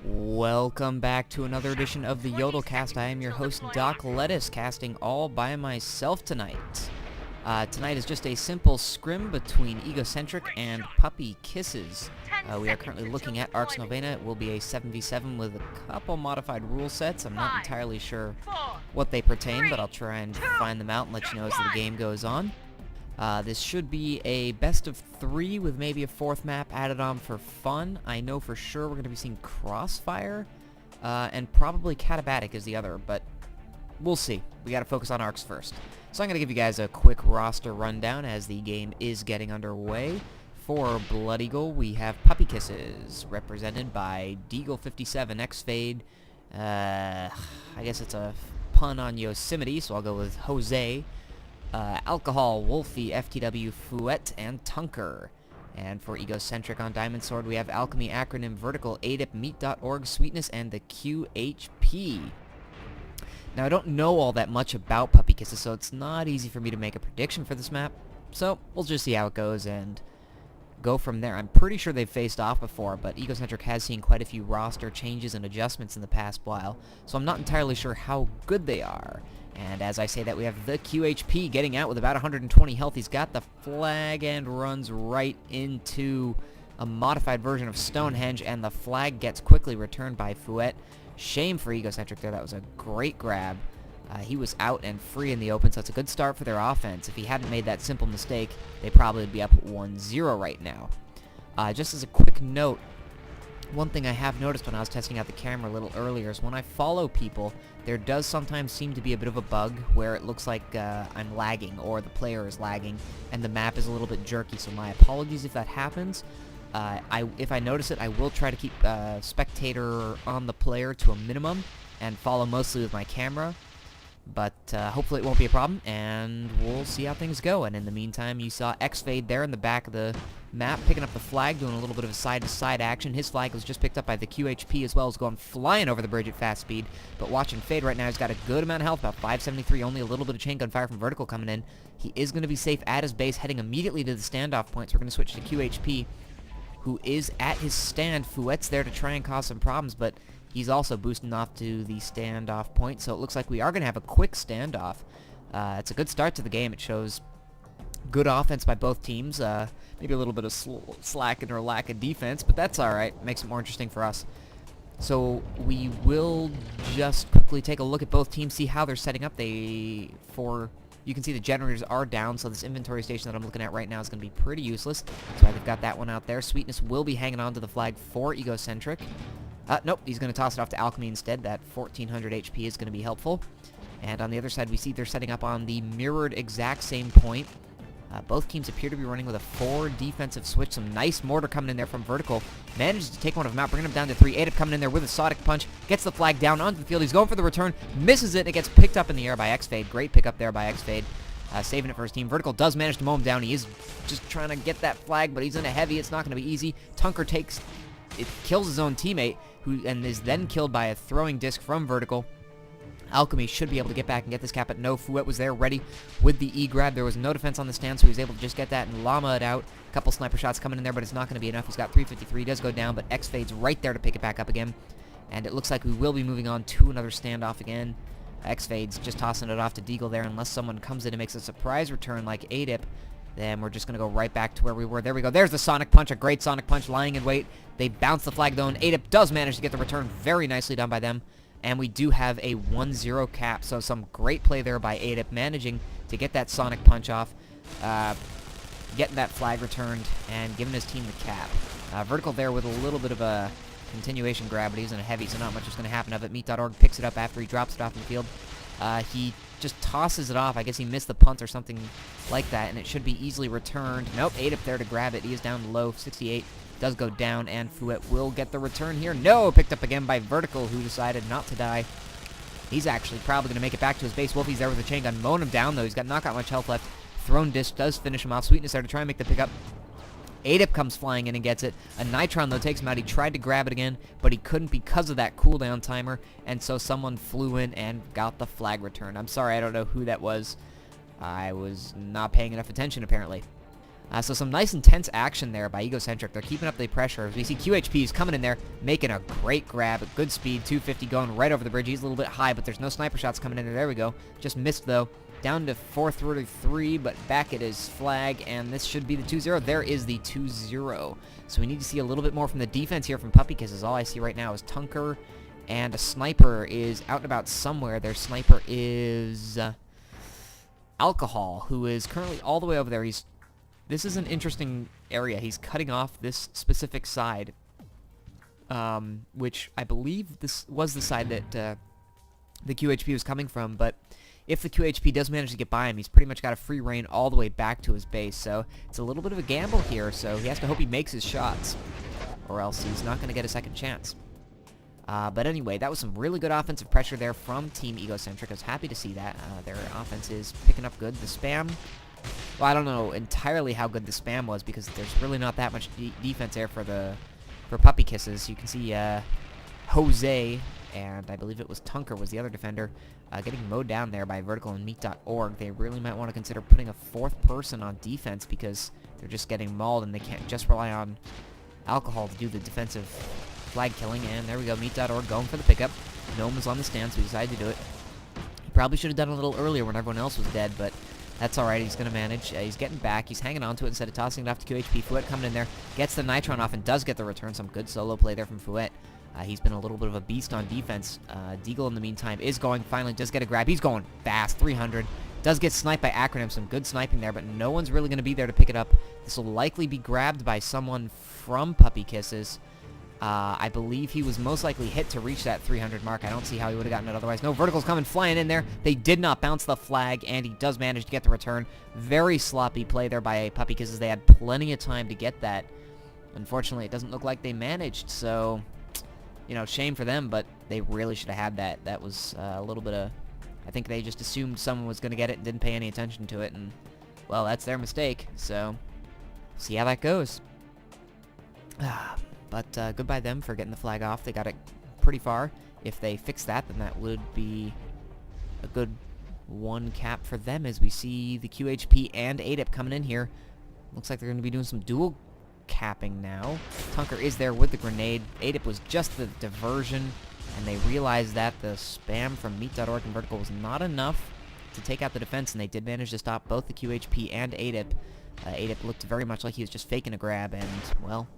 Welcome back to another edition of the YodelCast. I am your host, Doc Lettuce, casting all by myself tonight. Tonight is just a simple scrim between Egocentric and Puppy Kisses. We are currently looking at Arx Novena. It will be a 7v7 with a couple modified rule sets. I'm not entirely sure what they pertain, but I'll try and find them out and let you know as the game goes on. This should be a best of 3 with maybe a 4th map added on for fun. I know for sure we're going to be seeing Crossfire, and probably Catabatic is the other, but we'll see. We got to focus on Arx first. So I'm going to give you guys a quick roster rundown as the game is getting underway. For Blood Eagle, we have Puppy Kisses, represented by Deagle57, X-Fade. I guess it's a pun on Yosemite, so I'll go with Jose. Alcohol, Wolfie, FTW, Fouette, and Tunker. And for Egocentric on Diamond Sword, we have Alchemy, Acronym, Vertical, ADIP, Meat.org, Sweetness, and the QHP. Now, I don't know all that much about Puppy Kisses, so it's not easy for me to make a prediction for this map. So, we'll just see how it goes and go from there. I'm pretty sure they've faced off before, but Egocentric has seen quite a few roster changes and adjustments in the past while, so I'm not entirely sure how good they are. And as I say that, we have the QHP getting out with about 120 health. He's got the flag and runs right into a modified version of Stonehenge, and the flag gets quickly returned by Fouette. Shame for Egocentric there. That was a great grab. He was out and free in the open, so it's a good start for their offense. If he hadn't made that simple mistake, they probably would be up 1-0 right now. Just as a quick note, one thing I have noticed when I was testing out the camera a little earlier is when I follow people, there does sometimes seem to be a bit of a bug where it looks like I'm lagging or the player is lagging and the map is a little bit jerky, so my apologies if that happens. If I notice it, I will try to keep spectator on the player to a minimum and follow mostly with my camera. But hopefully it won't be a problem, and we'll see how things go. And in the meantime, you saw X-Fade there in the back of the map, picking up the flag, doing a little bit of a side-to-side action. His flag was just picked up by the QHP as well, as going flying over the bridge at fast speed. But watching Fade right now, he's got a good amount of health, about 573, only a little bit of chain gun fire from Vertical coming in. He is going to be safe at his base, heading immediately to the standoff point, so we're going to switch to QHP, who is at his stand. Fouette's there to try and cause some problems, but he's also boosting off to the standoff point, so it looks like we are going to have a quick standoff. It's a good start to the game. It shows good offense by both teams. Maybe a little bit of slack or lack of defense, but that's alright. Makes it more interesting for us. So we will just quickly take a look at both teams, see how they're setting up. You can see the generators are down, so this inventory station that I'm looking at right now is going to be pretty useless. That's why they've got that one out there. Sweetness will be hanging on to the flag for Egocentric. Nope, he's going to toss it off to Alchemy instead. That 1400 HP is going to be helpful. And on the other side, we see they're setting up on the mirrored exact same point. Both teams appear to be running with a 4 defensive switch. Some nice mortar coming in there from Vertical. Manages to take one of them out, bringing him down to 3. ADIP coming in there with a Sonic Punch. Gets the flag down onto the field. He's going for the return. Misses it. It gets picked up in the air by X-Fade. Great pickup there by X-Fade. Saving it for his team. Vertical does manage to mow him down. He is just trying to get that flag, but he's in a heavy. It's not going to be easy. Tunker kills his own teammate, and is then killed by a throwing disc from Vertical. Alchemy should be able to get back and get this cap, but no, Fouette was there ready with the E-grab. There was no defense on the stand, so he was able to just get that and llama it out. A couple sniper shots coming in there, but it's not going to be enough. He's got 353, does go down, but X-Fade's right there to pick it back up again. And it looks like we will be moving on to another standoff again. X-Fade's just tossing it off to Deagle there, unless someone comes in and makes a surprise return like ADIP. Then we're just going to go right back to where we were. There we go. There's the Sonic Punch, a great Sonic Punch lying in wait. They bounce the flag though, and ADIP does manage to get the return. Very nicely done by them. And we do have a 1-0 cap, so some great play there by ADIP, managing to get that Sonic Punch off, getting that flag returned, and giving his team the cap. Vertical there with a little bit of a continuation grab, but he's in a heavy, so not much is going to happen of it. Meat.org picks it up after he drops it off in the field. He just tosses it off. I guess he missed the punt or something like that, and it should be easily returned. Nope, ADIP there to grab it. He is down low, 68. Does go down, and Fouette will get the return here. No, picked up again by Vertical, who decided not to die. He's actually probably going to make it back to his base. Wolfie's there with a chain gun, mowing him down, though. He's got not got much health left. Thrown disc does finish him off. Sweetness there to try and make the pickup. ADIP comes flying in and gets it. A Nitron, though, takes him out. He tried to grab it again, but he couldn't because of that cooldown timer, and so someone flew in and got the flag returned. I'm sorry, I don't know who that was. I was not paying enough attention, apparently. So some nice intense action there by Egocentric. They're keeping up the pressure. As we see QHP's coming in there, making a great grab. At good speed, 250 going right over the bridge. He's a little bit high, but there's no sniper shots coming in there. There we go. Just missed, though. Down to 433, but back at his flag, and this should be the 2-0. There is the 2-0. So we need to see a little bit more from the defense here from Puppy Kisses. All I see right now is Tunker, and a sniper is out and about somewhere. Their sniper is Alcohol, who is currently all the way over there. This is an interesting area. He's cutting off this specific side, which I believe this was the side that the QHP was coming from, but if the QHP does manage to get by him, he's pretty much got a free reign all the way back to his base, so it's a little bit of a gamble here, so he has to hope he makes his shots, or else he's not going to get a second chance. But anyway, that was some really good offensive pressure there from Team Egocentric. I was happy to see that. Their offense is picking up good. The spam, well, I don't know entirely how good the spam was, because there's really not that much defense there for Puppy Kisses. You can see Jose, and I believe it was Tunker was the other defender, getting mowed down there by Vertical and Meat.org. They really might want to consider putting a fourth person on defense, because they're just getting mauled, and they can't just rely on Alcohol to do the defensive flag killing. And there we go, Meat.org going for the pickup. Gnome was on the stand, so he decided to do it. He probably should have done it a little earlier when everyone else was dead, but that's alright. He's going to manage. He's getting back. He's hanging on to it instead of tossing it off to QHP. Fouet coming in there, gets the Nitron off and does get the return. Some good solo play there from Fouet. He's been a little bit of a beast on defense. Deagle, in the meantime, is going, finally does get a grab. He's going fast, 300. Does get sniped by Acronym. Some good sniping there, but no one's really going to be there to pick it up. This will likely be grabbed by someone from Puppy Kisses. I believe he was most likely hit to reach that 300 mark. I don't see how he would have gotten it otherwise. No, Vertical's coming flying in there. They did not bounce the flag, and he does manage to get the return. Very sloppy play there by Puppy Kisses. They had plenty of time to get that. Unfortunately, it doesn't look like they managed, so, you know, shame for them, but they really should have had that. That was a little bit of, I think they just assumed someone was going to get it and didn't pay any attention to it, and, well, that's their mistake, so see how that goes. But goodbye them for getting the flag off. They got it pretty far. If they fix that, then that would be a good one cap for them, as we see the QHP and ADIP coming in here. Looks like they're going to be doing some dual capping now. Tunker is there with the grenade. ADIP was just the diversion, and they realized that the spam from Meat.org and Vertical was not enough to take out the defense, and they did manage to stop both the QHP and ADIP. ADIP looked very much like he was just faking a grab, and, well,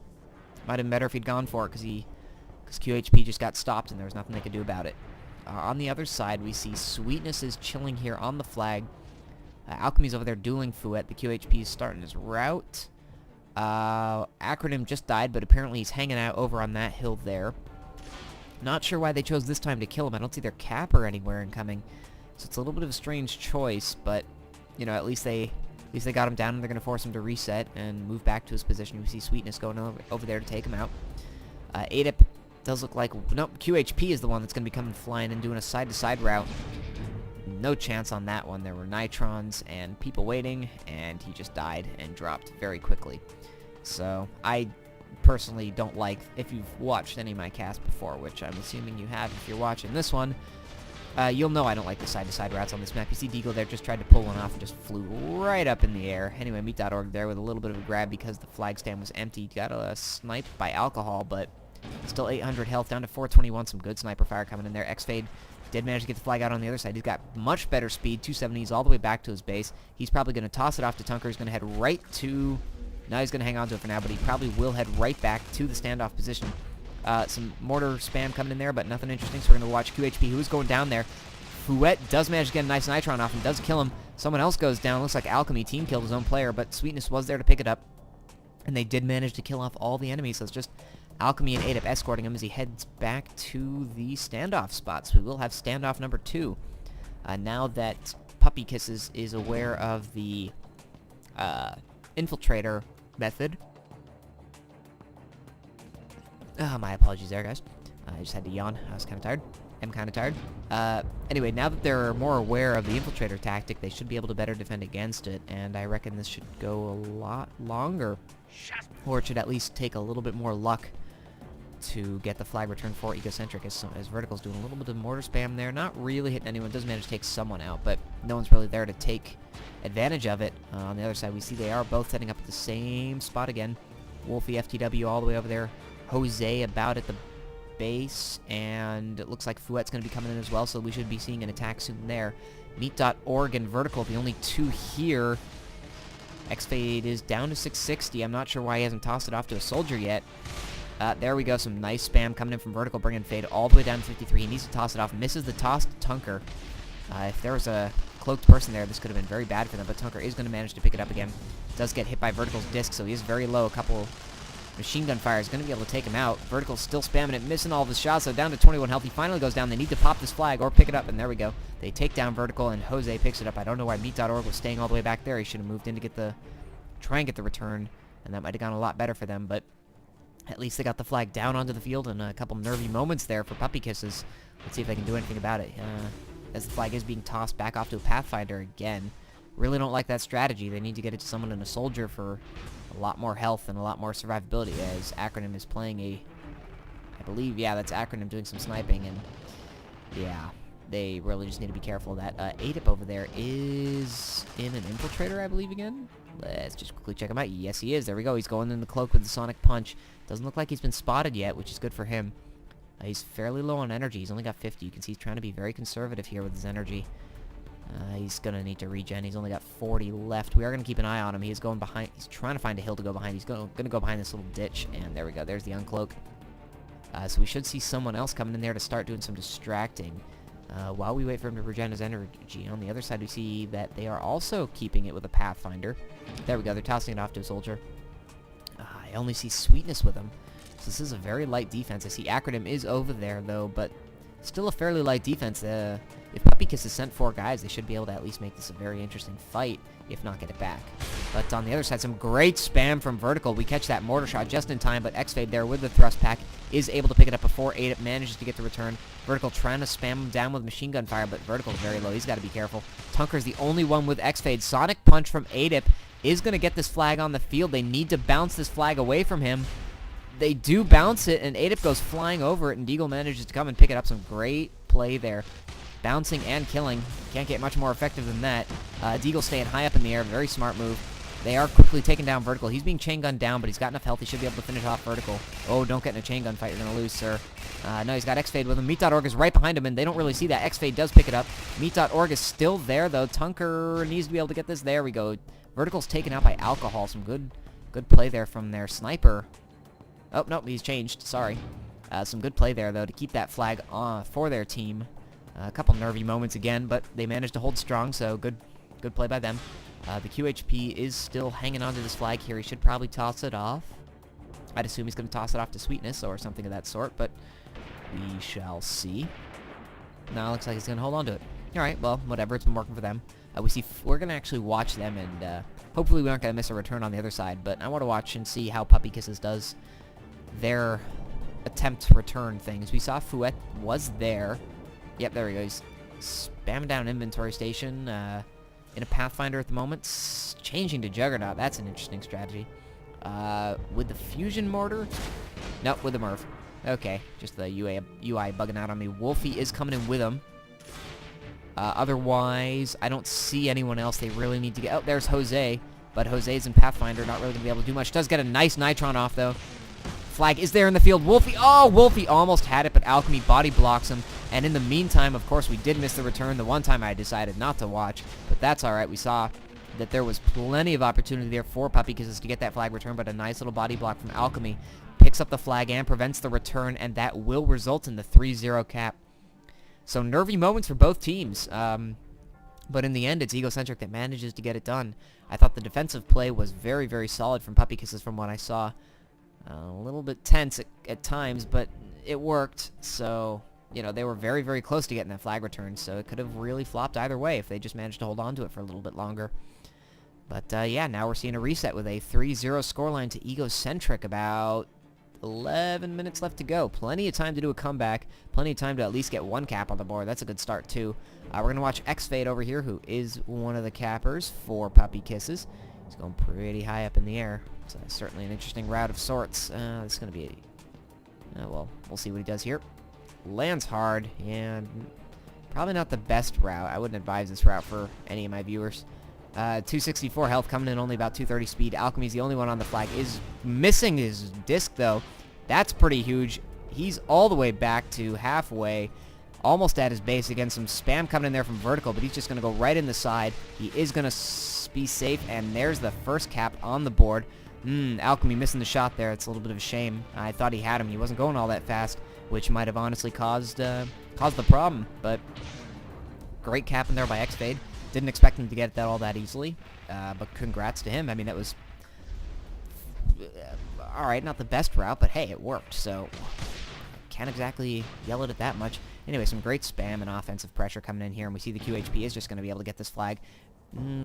might have been better if he'd gone for it, because QHP just got stopped and there was nothing they could do about it. On the other side, we see Sweetness is chilling here on the flag. Alchemy's over there dueling Fouet. The QHP is starting his route. Acronym just died, but apparently he's hanging out over on that hill there. Not sure why they chose this time to kill him. I don't see their capper anywhere incoming, so it's a little bit of a strange choice, but, you know, at least they got him down, and they're going to force him to reset and move back to his position. We see Sweetness going over there to take him out. ADIP does look like, no, QHP is the one that's going to be coming flying and doing a side-to-side route. No chance on that one. There were Nitrons and people waiting, and he just died and dropped very quickly. So I personally don't like, if you've watched any of my casts before, which I'm assuming you have if you're watching this one, you'll know I don't like the side-to-side routes on this map. You see Deagle there just tried to pull one off and just flew right up in the air. Anyway, Meat.org there with a little bit of a grab because the flag stand was empty. Got a snipe by Alcohol, but still 800 health, down to 421. Some good sniper fire coming in there. X-Fade did manage to get the flag out on the other side. He's got much better speed, 270s all the way back to his base. He's probably going to toss it off to Tunker. He's going to head right to... No, he's going to hang on to it for now, but he probably will head right back to the standoff position. Some mortar spam coming in there, but nothing interesting, so we're going to watch QHP, who is going down there. Fouet does manage to get a nice Nitron off and does kill him. Someone else goes down. Looks like Alchemy team killed his own player, but Sweetness was there to pick it up. And they did manage to kill off all the enemies, so it's just Alchemy and ADIP escorting him as he heads back to the standoff spots. We will have standoff number 2. Now that Puppy Kisses is aware of the infiltrator method. My apologies there, guys. I just had to yawn. I was kind of tired. I'm kind of tired. Anyway, now that they're more aware of the infiltrator tactic, they should be able to better defend against it, and I reckon this should go a lot longer, or it should at least take a little bit more luck to get the flag returned for Egocentric as Vertical's doing a little bit of mortar spam there. Not really hitting anyone. Does manage to take someone out, but no one's really there to take advantage of it. On the other side, we see they are both setting up at the same spot again. Wolfie FTW all the way over there. Jose about at the base, and it looks like Fouette's going to be coming in as well, so we should be seeing an attack soon there. Meat.org and Vertical, the only two here. X-Fade is down to 660. I'm not sure why he hasn't tossed it off to a soldier yet. There we go, some nice spam coming in from Vertical, bringing Fade all the way down to 53. He needs to toss it off. Misses the toss to Tunker. If there was a cloaked person there, this could have been very bad for them, but Tunker is going to manage to pick it up again. Does get hit by Vertical's disc, so he is very low. A couple machine gun fire is going to be able to take him out. Vertical's still spamming it, missing all of his shots, so down to 21 health. He finally goes down. They need to pop this flag or pick it up, and there we go. They take down Vertical, and Jose picks it up. I don't know why Meat.org was staying all the way back there. He should have moved in to try and get the return, and that might have gone a lot better for them, but at least they got the flag down onto the field, and a couple nervy moments there for Puppy Kisses. Let's see if they can do anything about it. As the flag is being tossed back off to a Pathfinder again. Really don't like that strategy. They need to get it to someone in a soldier for a lot more health and a lot more survivability, as Acronym is playing I believe, yeah, that's Acronym doing some sniping, and yeah, they really just need to be careful of that. Adip over there is in an Infiltrator, I believe, again. Let's just quickly check him out. Yes, he is. There we go. He's going in the cloak with the Sonic Punch. Doesn't look like he's been spotted yet, which is good for him. He's fairly low on energy. He's only got 50. You can see he's trying to be very conservative here with his energy. He's going to need to regen. He's only got 40 left. We are going to keep an eye on him. He is going behind. He's trying to find a hill to go behind. He's going to go behind this little ditch, and there we go. There's the uncloak. So we should see someone else coming in there to start doing some distracting while we wait for him to regen his energy. On the other side, we see that they are also keeping it with a Pathfinder. There we go. They're tossing it off to a soldier. I only see Sweetness with him. So this is a very light defense. I see Acronym is over there, though, but still a fairly light defense. If Puppy Kiss has sent 4 guys, they should be able to at least make this a very interesting fight, if not get it back. But on the other side, some great spam from Vertical. We catch that mortar shot just in time, but X-Fade there with the thrust pack is able to pick it up before Adip manages to get the return. Vertical trying to spam him down with machine gun fire, but Vertical's very low. He's got to be careful. Tunker's the only one with X-Fade. Sonic Punch from Adip is going to get this flag on the field. They need to bounce this flag away from him. They do bounce it, and Adip goes flying over it, and Deagle manages to come and pick it up. Some great play there. Bouncing and killing. Can't get much more effective than that. Deagle staying high up in the air. Very smart move. They are quickly taking down Vertical. He's being chain gunned down, but he's got enough health. He should be able to finish off Vertical. Oh, don't get in a chain gun fight. You're going to lose, sir. No, he's got X-Fade with him. Meat.org is right behind him, and they don't really see that. X-Fade does pick it up. Meat.org is still there, though. Tunker needs to be able to get this. There we go. Vertical's taken out by Alcohol. Some good play there from their sniper. Oh, no, he's changed. Sorry. Some good play there, though, to keep that flag for their team. A couple nervy moments again, but they managed to hold strong, so good play by them. The QHP is still hanging on to this flag here. He should probably toss it off. I'd assume he's going to toss it off to Sweetness or something of that sort, but we shall see. No, it looks like he's going to hold on to it. Alright, well, whatever. It's been working for them. We're going to actually watch them, and hopefully we aren't going to miss a return on the other side, but I want to watch and see how Puppy Kisses does their attempt to return things. We saw Fouette was there. Yep, there he goes. Spamming down inventory station in a Pathfinder at the moment. Changing to Juggernaut. That's an interesting strategy. With the Fusion Mortar? Nope, with the Murph. Okay, just the UI bugging out on me. Wolfie is coming in with him. Otherwise, I don't see anyone else they really need to get. Oh, there's Jose. But Jose's in Pathfinder, not really going to be able to do much. Does get a nice Nitron off, though. Flag is there in the field. Wolfie, oh, Wolfie almost had it, but Alchemy body blocks him. And in the meantime, of course, we did miss the return. The one time I decided not to watch, but that's all right. We saw that there was plenty of opportunity there for Puppy Kisses to get that flag return, but a nice little body block from Alchemy picks up the flag and prevents the return, and that will result in the 3-0 cap. So nervy moments for both teams. But in the end, it's Egocentric that manages to get it done. I thought the defensive play was very, very solid from Puppy Kisses from what I saw. A little bit tense at times, but it worked. So, you know, they were very, very close to getting that flag return, so it could have really flopped either way if they just managed to hold on to it for a little bit longer. But, yeah, now we're seeing a reset with a 3-0 scoreline to Egocentric. About 11 minutes left to go. Plenty of time to do a comeback. Plenty of time to at least get one cap on the board. That's a good start, too. We're going to watch X-Fade over here, who is one of the cappers for Puppy Kisses. He's going pretty high up in the air. It's certainly an interesting route of sorts. This is going to be Well, we'll see what he does here. Lands hard, and probably not the best route. I wouldn't advise this route for any of my viewers. 264 health, coming in only about 230 speed. Alchemy's the only one on the flag. Is missing his disc, though. That's pretty huge. He's all the way back to halfway, almost at his base. Again, some spam coming in there from vertical, but he's just going to go right in the side. He is going to be safe, and there's the first cap on the board. Alchemy missing the shot there. It's a little bit of a shame. I thought he had him. He wasn't going all that fast, which might have honestly caused the problem, but great cap in there by X-Fade. Didn't expect him to get that all that easily, but congrats to him. I mean, that was alright, not the best route, but hey, it worked, so can't exactly yell at it that much. Anyway, some great spam and offensive pressure coming in here, and we see the QHP is just going to be able to get this flag.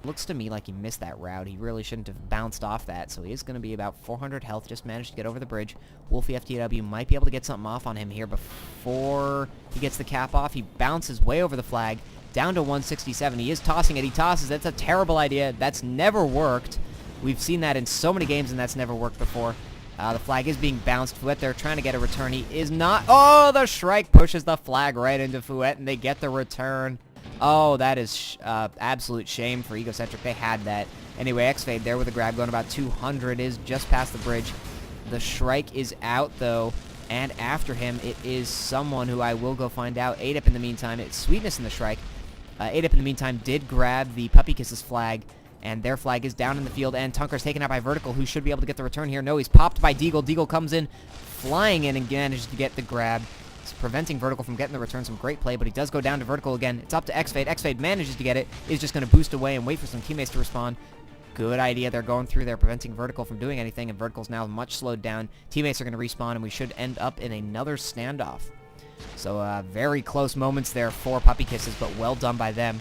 Looks to me like he missed that route. He really shouldn't have bounced off that, so he is going to be about 400 health, just managed to get over the bridge. Wolfie FTW might be able to get something off on him here before he gets the cap off. He bounces way over the flag, down to 167. He is tossing it. He tosses. That's a terrible idea. That's never worked. We've seen that in so many games, and that's never worked before. The flag is being bounced. Fouette there trying to get a return. He is not. Oh, the Shrike pushes the flag right into Fouette, and they get the return. Oh, that is absolute shame for Egocentric. They had that. Anyway, X-Fade there with a grab going about 200 is just past the bridge. The Shrike is out, though, and after him, it is someone who I will go find out. Adip in the meantime. It's Sweetness in the Shrike. Adip in the meantime did grab the Puppy Kisses flag, and their flag is down in the field, and Tunker's taken out by Vertical, who should be able to get the return here. No, he's popped by Deagle. Deagle comes in, flying in, and manages to get the grab. It's preventing Vertical from getting the return. Some great play, but he does go down to Vertical again. It's up to X-Fade. X-Fade manages to get it, is just going to boost away and wait for some teammates to respond. Good idea. They're going through there, preventing Vertical from doing anything, and Vertical's now much slowed down. Teammates are going to respawn, and we should end up in another standoff. So very close moments there for Puppy Kisses, but well done by them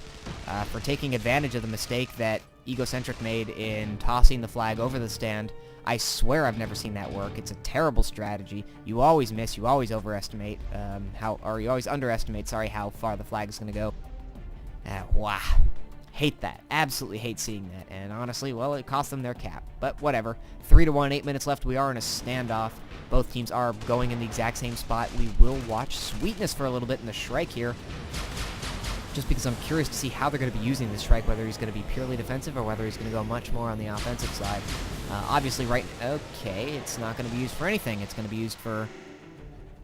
for taking advantage of the mistake that Egocentric made in tossing the flag over the stand. I swear I've never seen that work. It's a terrible strategy. You always miss. You always overestimate you always underestimate, sorry, how far the flag is going to go. Wow. Hate that. Absolutely hate seeing that. And honestly, well, it cost them their cap. But whatever. 3-1, 8 minutes left. We are in a standoff. Both teams are going in the exact same spot. We will watch Sweetness for a little bit in the Shrike here, just because I'm curious to see how they're going to be using this Shrike, whether he's going to be purely defensive or whether he's going to go much more on the offensive side. Obviously, okay, it's not going to be used for anything. It's going to be used for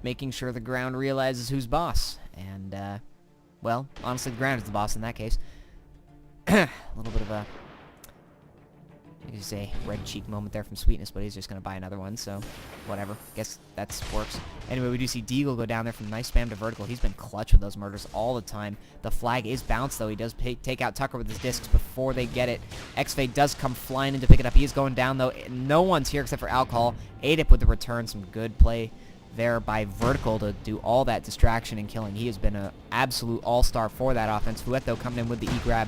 making sure the ground realizes who's boss. And, well, honestly, the ground is the boss in that case. A little bit of a, I could say, red cheek moment there from Sweetness, but he's just going to buy another one, so whatever. Guess that works. Anyway, we do see Deagle go down there from nice spam to Vertical. He's been clutch with those murders all the time. The flag is bounced, though. He does take out Tucker with his discs before they get it. X-Fade does come flying in to pick it up. He is going down, though. No one's here except for Alcohol. Adip with the return. Some good play there by Vertical to do all that distraction and killing. He has been an absolute all-star for that offense. Fouette, though, coming in with the E-grab.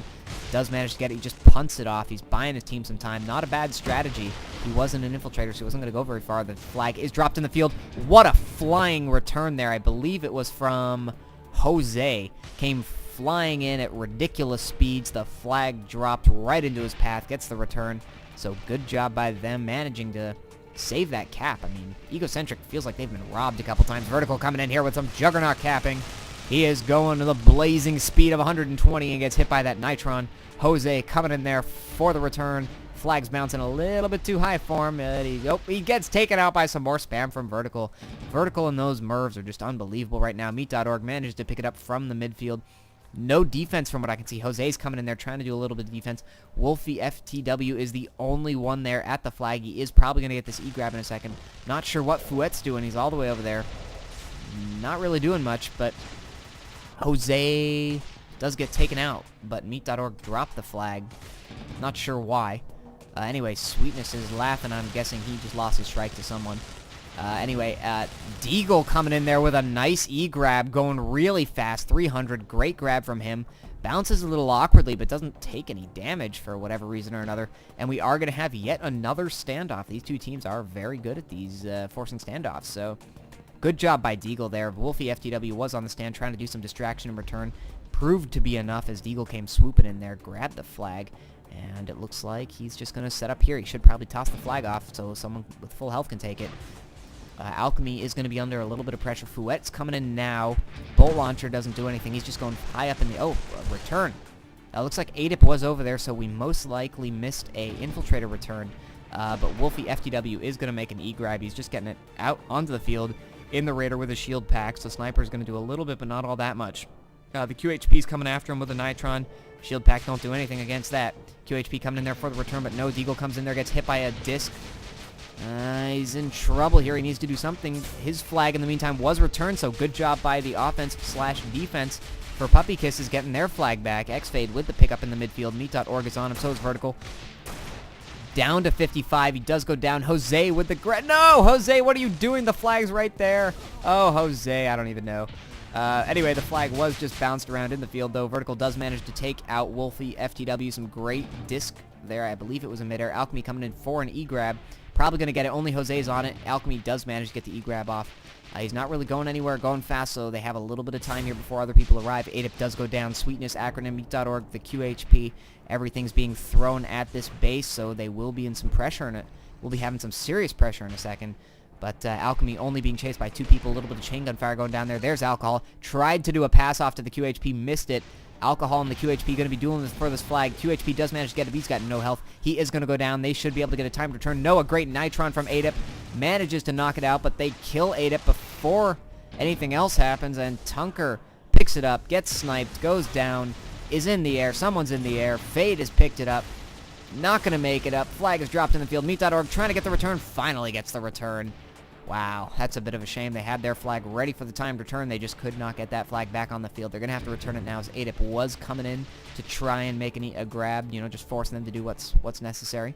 Does manage to get it. He just punts it off. He's buying his team some time. Not a bad strategy. He wasn't an infiltrator, so he wasn't going to go very far. The flag is dropped in the field. What a flying return there. I believe it was from Jose. Came flying in at ridiculous speeds. The flag dropped right into his path. Gets the return. So good job by them managing to save that cap. I mean, Egocentric feels like they've been robbed a couple times. Vertical coming in here with some Juggernaut capping. He is going to the blazing speed of 120 and gets hit by that Nitron. Jose coming in there for the return. Flag's bouncing a little bit too high for him. He gets taken out by some more spam from Vertical. Vertical and those Mervs are just unbelievable right now. Meat.org manages to pick it up from the midfield. No defense from what I can see. Jose's coming in there trying to do a little bit of defense. Wolfie FTW is the only one there at the flag. He is probably going to get this E-grab in a second. Not sure what Fouette's doing. He's all the way over there. Not really doing much, but Jose does get taken out. But Meat.org dropped the flag. Not sure why. Anyway, Sweetness is laughing. I'm guessing he just lost his strike to someone. Anyway, Deagle coming in there with a nice E-grab, going really fast, 300, great grab from him. Bounces a little awkwardly, but doesn't take any damage for whatever reason or another. And we are going to have yet another standoff. These two teams are very good at these forcing standoffs, so good job by Deagle there. Wolfie FTW was on the stand trying to do some distraction in return. Proved to be enough as Deagle came swooping in there, grabbed the flag, and it looks like he's just going to set up here. He should probably toss the flag off so someone with full health can take it. Alchemy is going to be under a little bit of pressure. Fouette's coming in now. Bolt Launcher doesn't do anything. He's just going high up in the... Oh, return. Looks like Adip was over there, so we most likely missed a Infiltrator return. But Wolfie FTW is going to make an E-grab. He's just getting it out onto the field in the Raider with a shield pack. So Sniper's going to do a little bit, but not all that much. The QHP's coming after him with a Nitron. Shield pack don't do anything against that. QHP coming in there for the return, but no. Deagle comes in there, gets hit by a disc. He's in trouble here. He needs to do something. His flag, in the meantime, was returned, so good job by the offense/defense for Puppy Kisses getting their flag back. X-Fade with the pickup in the midfield. Meat.org is on him, so is Vertical. Down to 55. He does go down. Jose with the... No! Jose, what are you doing? The flag's right there. Oh, Jose, I don't even know. Anyway, the flag was just bounced around in the field, though. Vertical does manage to take out Wolfie FTW. Some great disc there. I believe it was a mid-air. Alchemy coming in for an E-grab. Probably going to get it. Only Jose's on it. Alchemy does manage to get the E-grab off. He's not really going anywhere, going fast, so they have a little bit of time here before other people arrive. ADIP does go down. Sweetness, acronym, Meat.org, the QHP. Everything's being thrown at this base, so they will be in some pressure in it. We'll be having some serious pressure in a second. But Alchemy only being chased by 2 people. A little bit of chain gun fire going down there. There's Alcohol. Tried to do a pass off to the QHP. Missed it. Alcohol and the QHP going to be dueling this for this flag. QHP does manage to get it. He's got no health. He is going to go down. They should be able to get a timed return. No, a great Nitron from ADIP. Manages to knock it out, but they kill ADIP before anything else happens. And Tunker picks it up, gets sniped, goes down, is in the air. Someone's in the air. Fade has picked it up. Not going to make it up. Flag is dropped in the field. Meat.org trying to get the return. Finally gets the return. Wow, that's a bit of a shame. They had their flag ready for the timed return. They just could not get that flag back on the field. They're going to have to return it now as ADIP was coming in to try and make a grab, you know, just forcing them to do what's necessary.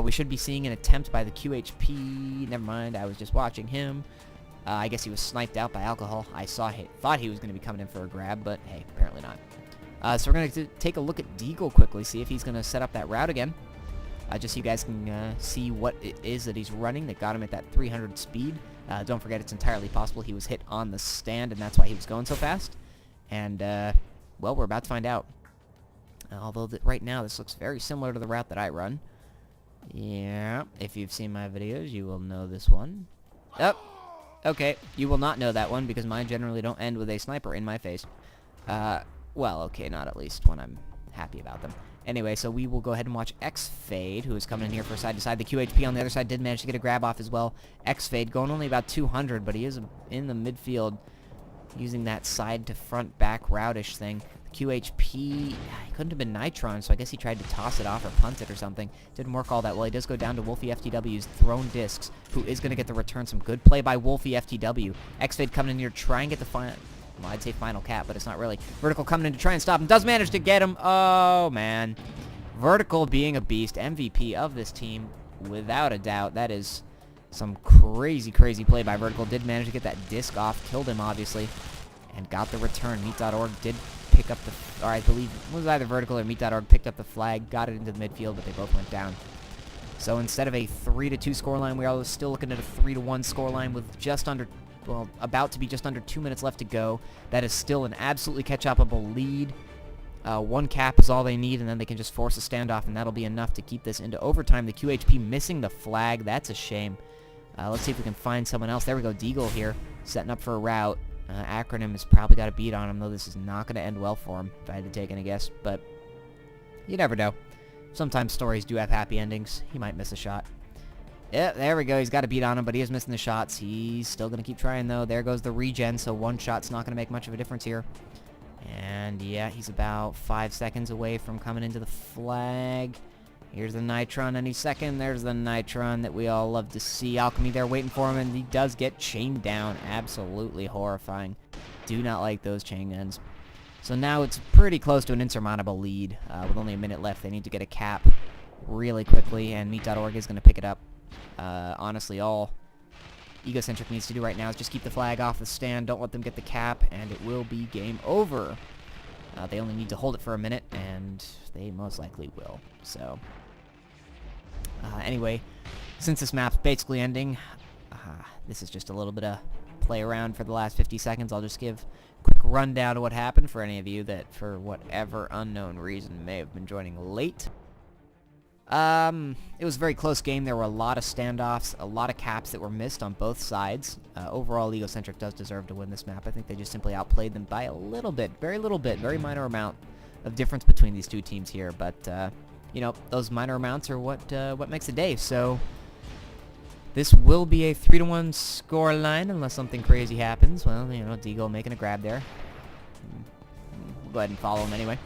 We should be seeing an attempt by the QHP. Never mind, I was just watching him. I guess he was sniped out by Alcohol. I thought he was going to be coming in for a grab, but hey, apparently not. So we're going to take a look at Deagle quickly, see if he's going to set up that route again. Just so you guys can see what it is that he's running that got him at that 300 speed. Don't forget, it's entirely possible he was hit on the stand, and that's why he was going so fast. And, well, we're about to find out. Although right now, this looks very similar to the route that I run. Yeah, if you've seen my videos, you will know this one. Oh, okay, you will not know that one, because mine generally don't end with a sniper in my face. Well, okay, not at least when I'm happy about them. Anyway, so we will go ahead and watch X-Fade, who is coming in here for side to side. The QHP on the other side did manage to get a grab off as well. X-Fade going only about 200, but he is in the midfield using that side to front back route-ish thing. The QHP, he couldn't have been Nitron, so I guess he tried to toss it off or punt it or something. Didn't work all that well. He does go down to Wolfie FTW's thrown discs, who is going to get the return. Some good play by Wolfie FTW. X-Fade coming in here, trying to get the final... Well, I'd say final cap, but it's not really. Vertical coming in to try and stop him. Does manage to get him. Oh, man. Vertical being a beast. MVP of this team, without a doubt. That is some crazy, crazy play by Vertical. Did manage to get that disc off. Killed him, obviously. And got the return. Meat.org did pick up the... Or I believe it was either Vertical or Meat.org picked up the flag. Got it into the midfield, but they both went down. So instead of a 3-2 scoreline, we are still looking at a 3-1 scoreline with just under... Well, about to be just under 2 minutes left to go. That is still an absolutely catch-upable lead. 1 cap is all they need, and then they can just force a standoff, and that'll be enough to keep this into overtime. The QHP missing the flag. That's a shame. Let's see if we can find someone else. There we go. Deagle here, setting up for a route. Acronym has probably got a beat on him, though this is not going to end well for him, if I had to take any guess. But you never know. Sometimes stories do have happy endings. He might miss a shot. Yeah, there we go. He's got a beat on him, but he is missing the shots. He's still going to keep trying, though. There goes the regen, so 1 shot's not going to make much of a difference here. And, yeah, he's about 5 seconds away from coming into the flag. Here's the Nitron any second. There's the Nitron that we all love to see. Alchemy there waiting for him, and he does get chained down. Absolutely horrifying. Do not like those chain guns. So now it's pretty close to an insurmountable lead. With only a minute left, they need to get a cap really quickly, and Meat.org is going to pick it up. Honestly, all Egocentric needs to do right now is just keep the flag off the stand, don't let them get the cap, and it will be game over. They only need to hold it for a minute, and they most likely will. So, anyway, since this map's basically ending, this is just a little bit of play around for the last 50 seconds. I'll just give a quick rundown of what happened for any of you that, for whatever unknown reason, may have been joining late. It was a very close game. There were a lot of standoffs, a lot of caps that were missed on both sides. Overall, Egocentric does deserve to win this map. I think they just simply outplayed them by a little bit, very minor amount of difference between these two teams here. But, you know, those minor amounts are what makes the day. So, this will be a 3-1 score line unless something crazy happens. Well, you know, Deagle making a grab there. We'll go ahead and follow him anyway.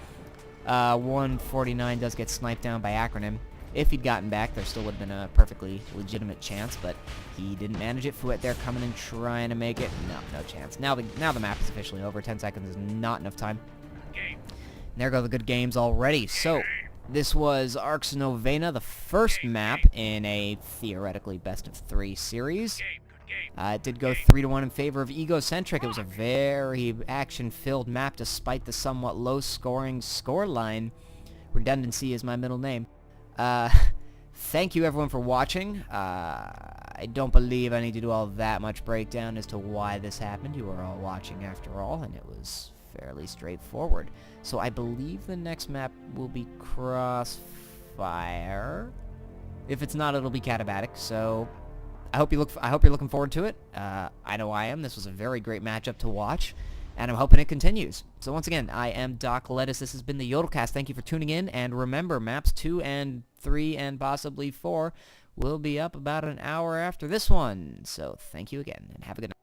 149 does get sniped down by Acronym. If he'd gotten back, there still would have been a perfectly legitimate chance, but he didn't manage it. Fouet there coming and trying to make it. No chance. Now the map is officially over. 10 seconds is not enough time. And there go the good games already. So, this was Arx Novena, the first map in a theoretically best-of-3 series. It did go 3-1 in favor of Egocentric. It was a very action-filled map despite the somewhat low-scoring scoreline. Redundancy is my middle name. Thank you everyone for watching. I don't believe I need to do all that much breakdown as to why this happened. You were all watching after all, and it was fairly straightforward. So I believe the next map will be Crossfire. If it's not, it'll be Katabatic. So I hope you're looking forward to it. I know I am. This was a very great matchup to watch, and I'm hoping it continues. So once again, I am Doc Lettuce. This has been the YodelCast. Thank you for tuning in, and remember, maps 2 and 3 and possibly 4 will be up about an hour after this one. So thank you again, and have a good night.